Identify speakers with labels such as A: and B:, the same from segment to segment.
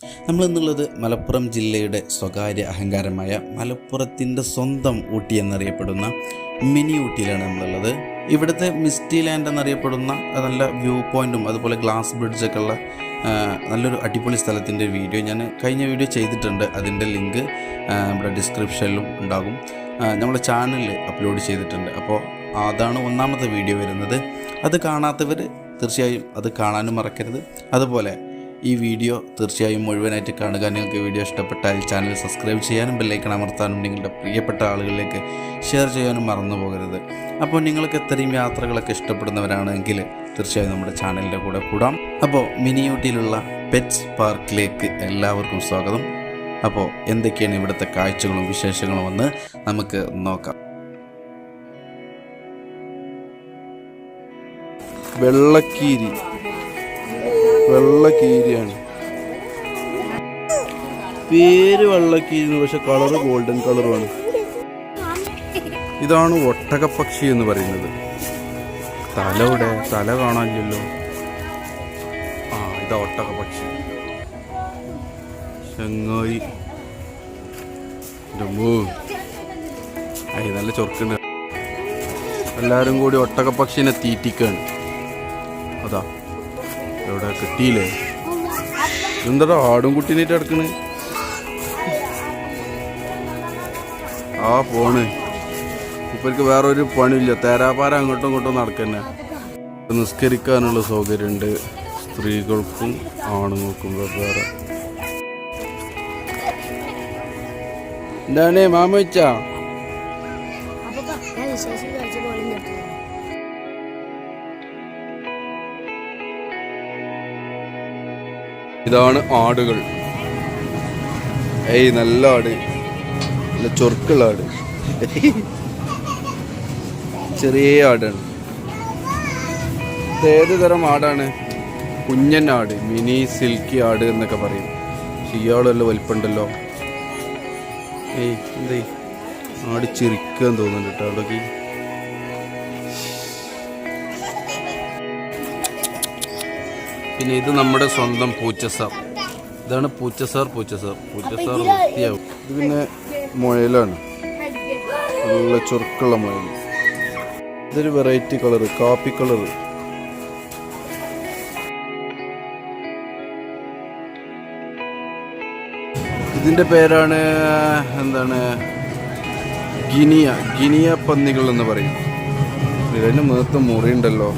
A: നമ്മളിന്നുള്ളത് മലപ്പുറം ജില്ലയുടെ സ്വകാര്യ അഹങ്കാരമായ മലപ്പുറത്തിൻ്റെ സ്വന്തം ഊട്ടി എന്നറിയപ്പെടുന്ന മിനി ഊട്ടിയിലാണ് നമ്മളുള്ളത്. ഇവിടുത്തെ മിസ്റ്റി ലാൻഡ് എന്നറിയപ്പെടുന്ന നല്ല വ്യൂ പോയിൻറ്റും അതുപോലെ ഗ്ലാസ് ബ്രിഡ്ജൊക്കെ ഉള്ള നല്ലൊരു അടിപൊളി സ്ഥലത്തിൻ്റെ വീഡിയോ ഞാൻ കഴിഞ്ഞ വീഡിയോ ചെയ്തിട്ടുണ്ട്. അതിൻ്റെ ലിങ്ക് നമ്മുടെ ഡിസ്ക്രിപ്ഷനിലും ഉണ്ടാകും. നമ്മുടെ ചാനലിൽ അപ്ലോഡ് ചെയ്തിട്ടുണ്ട്. അപ്പോൾ അതാണ് ഒന്നാമത്തെ വീഡിയോ വരുന്നത്. അത് കാണാത്തവർ തീർച്ചയായും അത് കാണാനും മറക്കരുത്. അതുപോലെ ഈ വീഡിയോ തീർച്ചയായും മുഴുവനായിട്ട് കാണുക. നിങ്ങൾക്ക് വീഡിയോ ഇഷ്ടപ്പെട്ടാൽ ചാനൽ സബ്സ്ക്രൈബ് ചെയ്യാനും ബെല്ലൈക്കൺ അമർത്താനും നിങ്ങളുടെ പ്രിയപ്പെട്ട ആളുകളിലേക്ക് ഷെയർ ചെയ്യാനും മറന്നു പോകരുത്. അപ്പോൾ നിങ്ങൾക്ക് ഇത്രയും യാത്രകളൊക്കെ ഇഷ്ടപ്പെടുന്നവരാണെങ്കിൽ തീർച്ചയായും നമ്മുടെ ചാനലിൻ്റെ കൂടെ കൂടാം. അപ്പോൾ മിനി ഊട്ടിയിലുള്ള പെറ്റ്സ് പാർക്കിലേക്ക് എല്ലാവർക്കും സ്വാഗതം. അപ്പോൾ എന്തൊക്കെയാണ് ഇവിടുത്തെ കാഴ്ചകളും വിശേഷങ്ങളും എന്ന് നമുക്ക് നോക്കാം. വെള്ളക്കീരിയാണ് പേര്. വെള്ളക്കീരി പക്ഷെ കളറ് ഗോൾഡൻ കളറുമാണ്. ഇതാണ് ഒട്ടകപ്പക്ഷി എന്ന് പറയുന്നത്. തല കാണാനില്ലല്ലോ. ഇതാ ഒട്ടകപ്പക്ഷി. ചങ്ങായി നല്ല ചൊറുക്കുണ്ട്. എല്ലാരും കൂടി ഒട്ടകപ്പക്ഷീനെ തീറ്റിക്കാണ്. അതാ എവിടെ കിട്ടിയില്ലേ? എന്താ ആടും കുട്ടീനായിട്ട് കിടക്കണ്? പോണ് ഇപ്പർക്ക് വേറൊരു പണിയില്ല. തേരാപ്പാര അങ്ങോട്ടും ഇങ്ങോട്ടും നടക്കന്നെ. നിസ്കരിക്കാനുള്ള സൗകര്യമുണ്ട് സ്ത്രീകൾക്കും ആണുങ്ങൾക്കും വേറെ. എന്താണ് മാമ വെച്ചാ? ഇതാണ് ആടുകൾ. നല്ല ആട്, നല്ല ചൊറുക്കുള്ള ആട്. ചെറിയ ആടാണ്. ഏത് തരം ആടാണ്? കുഞ്ഞൻ ആട്, മിനി സിൽക്കി ആട് എന്നൊക്കെ പറയും. ഇയാളെല്ലാം വലിപ്പുണ്ടല്ലോ. എന്തേ ആട് ചിരിക്കാൻ തോന്നുന്നുണ്ട് കേട്ടോ അവിടേക്ക്. പിന്നെ ഇത് നമ്മുടെ സ്വന്തം പൂച്ചസാർ. ഇതാണ് പൂച്ചസാർ വൃത്തിയാവും. ഇത് പിന്നെ മുയലാണ്, നല്ല ചുരുക്കുള്ള മുയൽ. ഇതൊരു വെറൈറ്റി കളറ്, കാപ്പി കളറ്. ഇതിൻ്റെ പേരാണ് എന്താണ്, ഗിനിയ പന്നികൾ എന്ന് പറയും. ഇതിന് മേത്ത് മുറിയുണ്ടല്ലോ.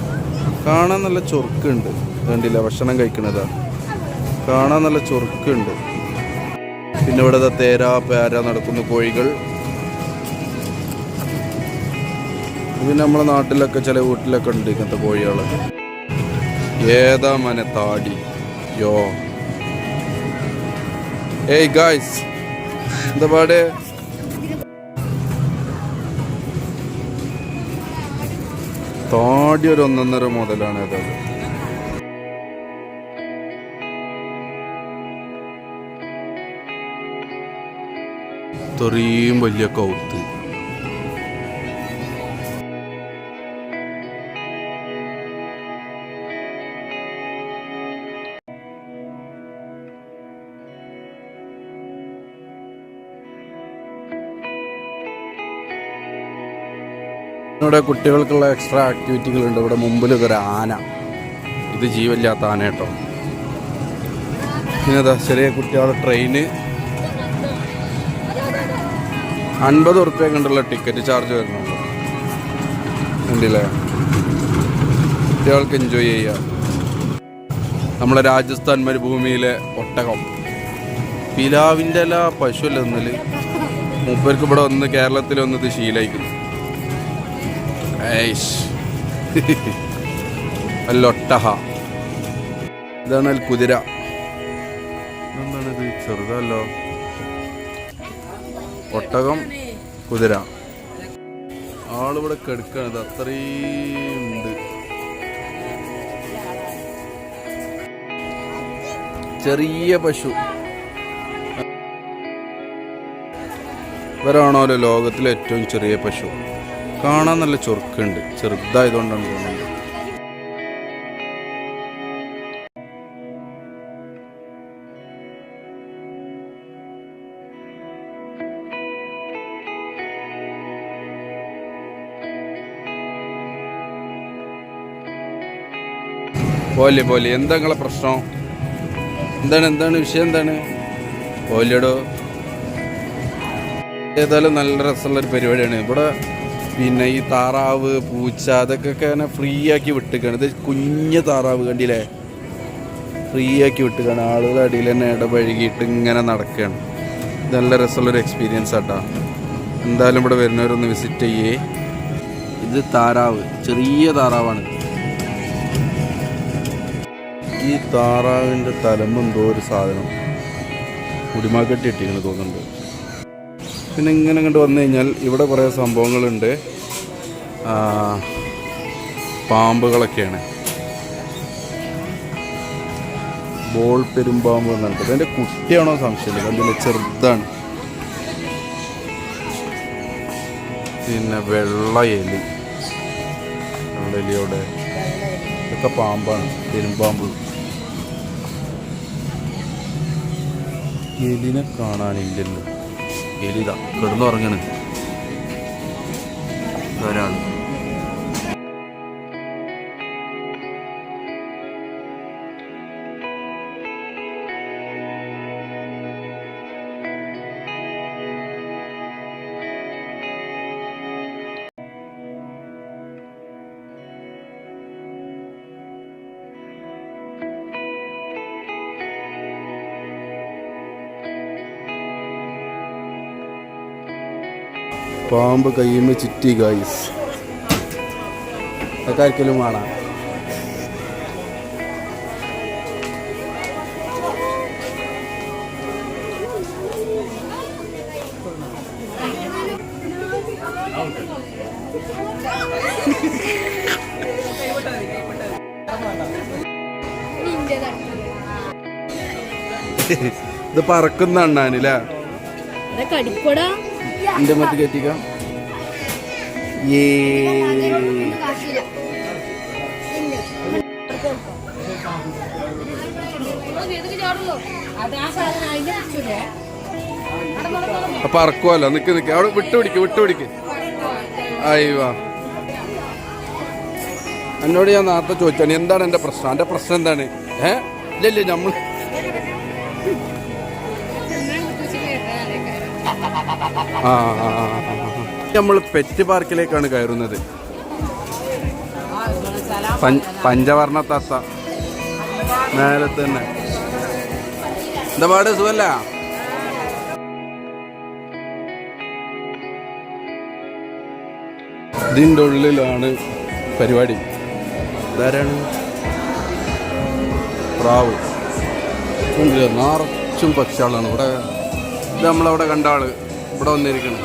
A: കാണാൻ നല്ല ചൊറുക്കുണ്ട്. കണ്ടില്ല ഭക്ഷണം കഴിക്കണതാ. കാണാൻ നല്ല ചൊറുക്കുണ്ട്. പിന്നെ ഇവിടെ തേരാ പേര നടക്കുന്ന കോഴികൾ. പിന്നെ നമ്മളെ നാട്ടിലൊക്കെ ചില വീട്ടിലൊക്കെ ഉണ്ട് ഇങ്ങനത്തെ കോഴികൾ. ഏതാ മനെ താടി യോ. ഗായ്സ്, എന്താ പാട്? താടി ഒരു 1.5 മുതലാണ് ഏതായാലും. ഇത്രയും വലിയ കൗത്ത്. ഇവിടെ കുട്ടികൾക്കുള്ള എക്സ്ട്രാ ആക്ടിവിറ്റികളുണ്ട്. ഇവിടെ മുമ്പിൽ ഒരു ആന. ഇത് ജീവനില്ലാത്ത ആന കേട്ടോ. പിന്നെ അതാ ചെറിയ കുട്ടികളുടെ ട്രെയിന്. 50 ഉറുപ്പ്യ കണ്ടുള്ള ടിക്കറ്റ് ചാർജ് വരുന്നുണ്ട്. കണ്ടില്ലേ? കുട്ടികൾക്ക് എൻജോയ് ചെയ്യാം. നമ്മളെ രാജസ്ഥാൻ മരുഭൂമിയിലെ ഒട്ടകം. പിലാവിൻ്റെ എല്ലാ പശുവല്ല ഒന്നില്. മൂപ്പർക്ക് ഇവിടെ ഒന്ന് കേരളത്തിൽ വന്നത് ശീലായിക്കുന്നു. അല്ലൊട്ടഹ. ഇതാണ് കുതിര. എന്താണിത്? ചെറുതല്ലോ. ഒട്ടകം, കുതിര. ആളിവിടെ കിടക്കണത് അത്രയും ഉണ്ട്. ചെറിയ പശു. ഇവരാണല്ലോ ലോകത്തിലെ ഏറ്റവും ചെറിയ പശു. കാണാൻ നല്ല ചൊറുക്കുണ്ട്. ചെറുതായതുകൊണ്ടാണ് തോന്നുന്നത്. പോലെ പോലെ എന്താ നിങ്ങളെ പ്രശ്നം? എന്താണ് വിഷയം? എന്താണ് പോലെടോ? ഏതായാലും നല്ല രസമുള്ളൊരു പരിപാടിയാണ് ഇവിടെ. പിന്നെ ഈ താറാവ്, പൂച്ച അതൊക്കെ ഇങ്ങനെ ഫ്രീ ആക്കി വിട്ടുകയാണ്. ഇത് കുഞ്ഞ് താറാവ് കണ്ടില്ലേ, ഫ്രീ ആക്കി വിട്ടുകയാണ്. ആളുകൾ അടിയിൽ തന്നെ ഇടപഴകിയിട്ട് ഇങ്ങനെ നടക്കുകയാണ്. ഇത് നല്ല രസമുള്ളൊരു എക്സ്പീരിയൻസ് ആട്ടോ. എന്തായാലും ഇവിടെ വരുന്നവരൊന്ന് വിസിറ്റ് ചെയ്യേ. ഇത് താറാവ്, ചെറിയ താറാവാണ്. ഈ താറാവിൻ്റെ തലമെന്തോ ഒരു സാധനം കുടിമാക്കെട്ടി ഇട്ടിങ്ങനെ തോന്നുന്നുണ്ട്. പിന്നെ ഇങ്ങനെ ഇങ്ങോട്ട് വന്നു കഴിഞ്ഞാൽ ഇവിടെ കുറേ സംഭവങ്ങളുണ്ട്. പാമ്പുകളൊക്കെയാണ്. ബോൾ പെരുമ്പാമ്പ് എന്നുണ്ട്. അതിൻ്റെ കുട്ടിയാണോ സംശയമില്ല, കണ്ടില്ല ചെറുതാണ്. പിന്നെ വെള്ളെലിയോടെ ഇതൊക്കെ പാമ്പാണ്, പെരുമ്പാമ്പ്. എലിനെ കാണാനില്ലല്ലോ. എലിതാ കിടന്നുറങ്ങണ് ഒരാൾ. പാമ്പ് കയ്യുമ്മ ചുറ്റി ഗായ്സ്. അതൊക്കെ ആർക്കെങ്കിലും കാണാം. ഇത് പറക്കുന്ന അണ്ണാനില്ലേ? എന്റെ മറ്റ് കയറ്റിക്കാം. അപ്പൊ അറക്കുവല്ലോ. നിക്ക് അവിടെ വിട്ടുപിടിക്ക്. അയ്യോ, എന്നോട് ഞാൻ നേരത്തെ ചോദിച്ചാണ് എന്താണ് എന്റെ പ്രശ്നം. എന്റെ പ്രശ്നം എന്താണ്? ഇല്ലല്ലേ നമ്മൾ നമ്മൾ പെറ്റ് പാർക്കിലേക്കാണ് കയറുന്നത്. പഞ്ചവർണ്ണ തത്ത മേലെ തന്നെ. എന്താ പാട്, സുഖല്ല? ഇതിൻ്റെ ഉള്ളിലാണ് പരിപാടി. ഇതാരാണ്? പ്രാവ്. നിറച്ചും പക്ഷികളാണ് ഇവിടെ. ഇത് നമ്മളവിടെ കണ്ട ആള് ഇവിടെ വന്നിരിക്കണം.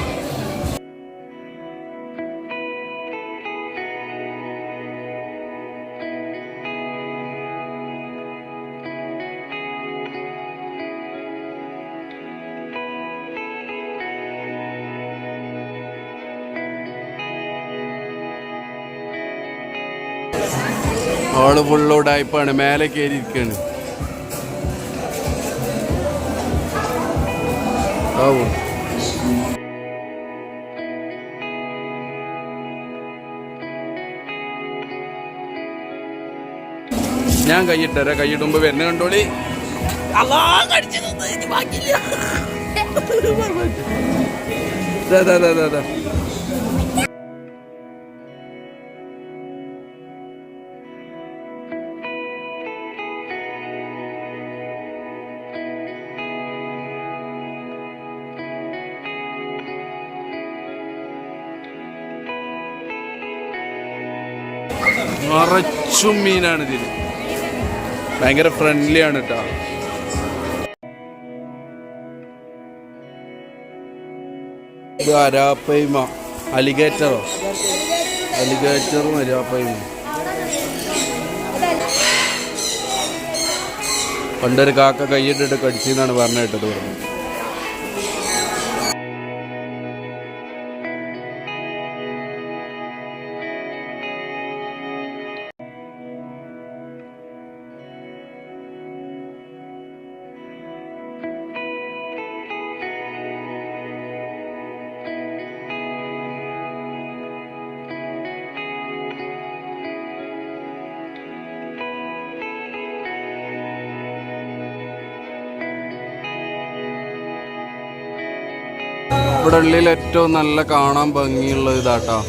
A: ആള് ഫുള്ളോടായിപ്പാണ്, മേലെ കയറിയിരിക്കാണ്. ഞാൻ കൈയിട്ടരാ. കൈയിടുമ്പോ വരുന്ന കണ്ടോളി. നിറച്ചും മീനാണ് ഇതിന്. ഭയങ്കര ഫ്രണ്ട്ലി ആണ് കേട്ടോ. ഇത് അരാപ്പയ്മ, അലിഗേറ്ററും അരാപ്പയ്മ. പണ്ടൊരു കാക്ക കൈയിട്ടിട്ട് കടിച്ചെന്നാണ് പറഞ്ഞു കേട്ടത്. പറഞ്ഞു ഇവിടെ ഉള്ളിൽ ഏറ്റവും നല്ല കാണാൻ ഭംഗിയുള്ള ഇതാട്ടോ.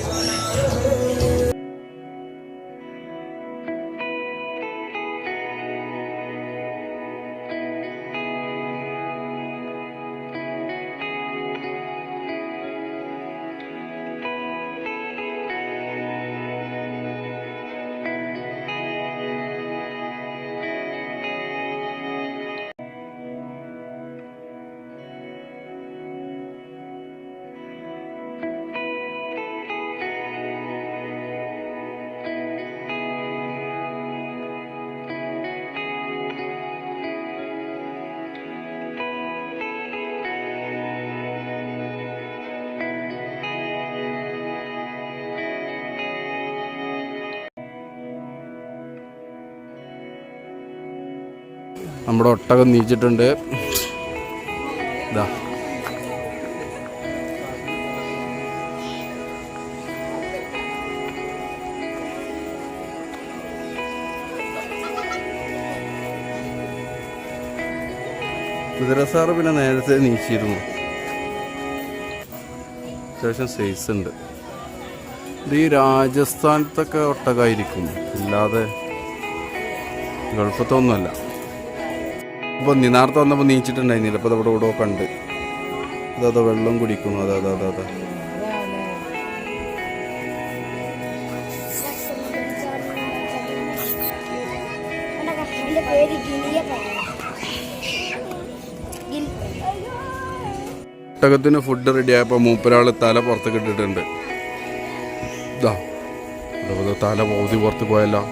A: നമ്മുടെ ഒട്ടകം നീച്ചിട്ടുണ്ട്. ഇതാ കുതിരസാറ് പിന്നെ നേരത്തെ നീച്ചിരുന്നു. അത്യാവശ്യം സൈസ് ഉണ്ട്. ഇത് ഈ രാജസ്ഥാനത്തൊക്കെ ഒട്ടകമായിരിക്കും, അല്ലാതെ ഗൾഫത്തൊന്നുമല്ല. അപ്പോൾ നേരത്തെ വന്നപ്പോൾ നീച്ചിട്ടുണ്ടായിരുന്നില്ല. അപ്പോൾ അവിടെ ഇവിടെ കണ്ട് അതാ വെള്ളം കുടിക്കുന്നു. അതാ അതാ അതാ അതാ ഒട്ടകത്തിന് ഫുഡ് റെഡിയായപ്പോൾ മൂപ്പരാൾ തല പുറത്തേക്ക് ഇട്ടിട്ടുണ്ട്. ഇതാ തല പകുതി പുറത്ത് പോയല്ലോ.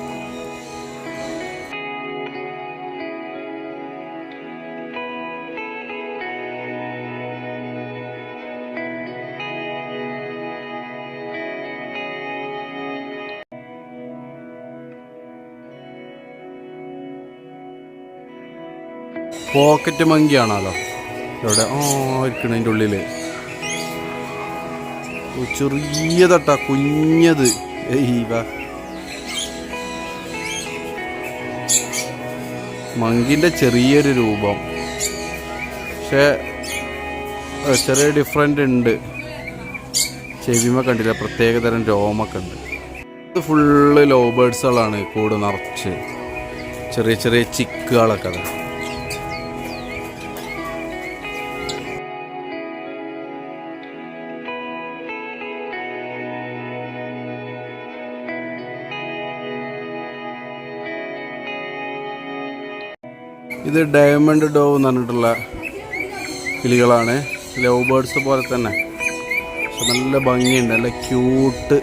A: പോക്കറ്റ് മങ്കിയാണല്ലോ ഇവിടെ ഇരിക്കണ അതിൻ്റെ ഉള്ളിൽ. ചെറിയതട്ടാ, കുഞ്ഞത്. മങ്കിൻ്റെ ചെറിയൊരു രൂപം, പക്ഷേ ചെറിയ ഡിഫറെൻ്റ് ഉണ്ട്. ചെവിമ കണ്ടില്ല, പ്രത്യേകതരം രോമൊക്കെ ഉണ്ട്. ഇത് ഫുള്ള് ലോ ബേർഡ്സുകളാണ്, കൂട് നിറച്ച് ചെറിയ ചെറിയ ചിക്കുകളൊക്കെ. അത് ഇത് ഡയമണ്ട് ഡോവ് എന്ന് പറഞ്ഞിട്ടുള്ള കിളികളാണ്. ലവ് ബേർഡ്സ് പോലെ തന്നെ, പക്ഷെ നല്ല ഭംഗിയുണ്ട്. നല്ല ക്യൂട്ട്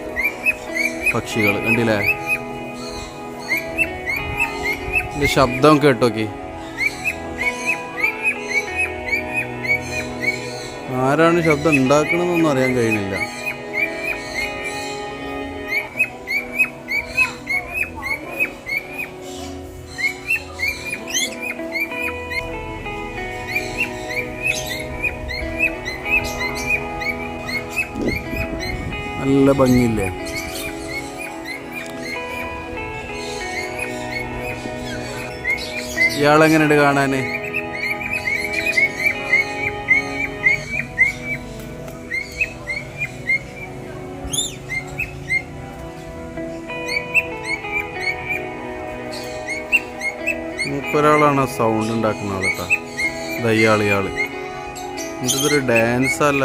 A: പക്ഷികൾ കണ്ടില്ലേ. ഇതിൻ്റെ ശബ്ദം കേട്ടോക്കി. ആരാണ് ശബ്ദം ഉണ്ടാക്കണമെന്നൊന്നും അറിയാൻ കഴിയുന്നില്ല. നല്ല ഭംഗിയില്ലേ. ഇയാളെങ്ങനെയുണ്ട് കാണാന്? മൂപ്പൊരാളാണ് സൗണ്ട് ഉണ്ടാക്കുന്ന ആളെട്ടാ. ഇയാള് ഇതൊരു ഡാൻസ് അല്ല.